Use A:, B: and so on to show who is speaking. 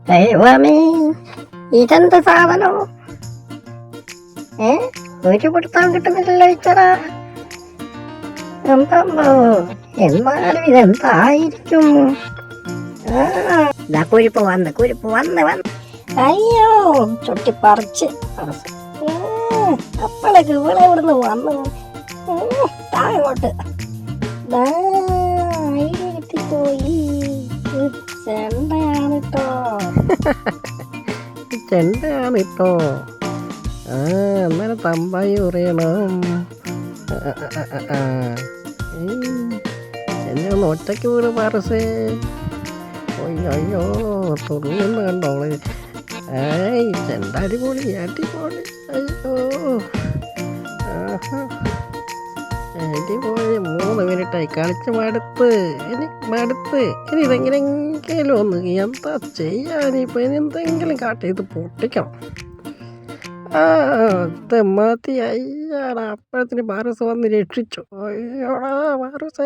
A: ദൈവമേ, ഇതെന്ത് സാധനം? ഒരു പിടുത്തം കിട്ടുന്നില്ലല്ലോ ഇച്ചടാ. എന്തോ എന്നാലും ഇതെന്തായിരിക്കും? കുരിപ്പ് വന്ന് അയ്യോ ചുട്ടിപ്പറിച്ച് അപ്പോഴേക്ക് ഇവിടെ ഇവിടുന്ന് വന്നു. താഴോട്ട് പോയി. ചെണ്ടയാണിട്ടോ. അന്നേരം തമ്പായി പറയണം. എന്നെ ഒന്ന് ഒറ്റയ്ക്ക് വീട് പാറസേ. അയ്യോ തുറന്ന് കണ്ടോളെ. ചെണ്ട അടിപൊളി. അയ്യോ അടിപൊളി. 3 മിനിറ്റായി കളിച്ച് മടുത്ത്. ഇനി ഇതെങ്ങനെയെങ്കിലും ഒന്ന് എന്താ ചെയ്യാനിപ്പോൾ? ഇനി എന്തെങ്കിലും കാട്ടി ഇത് പൊട്ടിക്കണം. മതി. അയ്യാടാ, അപ്പോഴത്തിന് ബാറസ് വന്ന് രക്ഷിച്ചു. അയ്യോടാ ബാറസേ.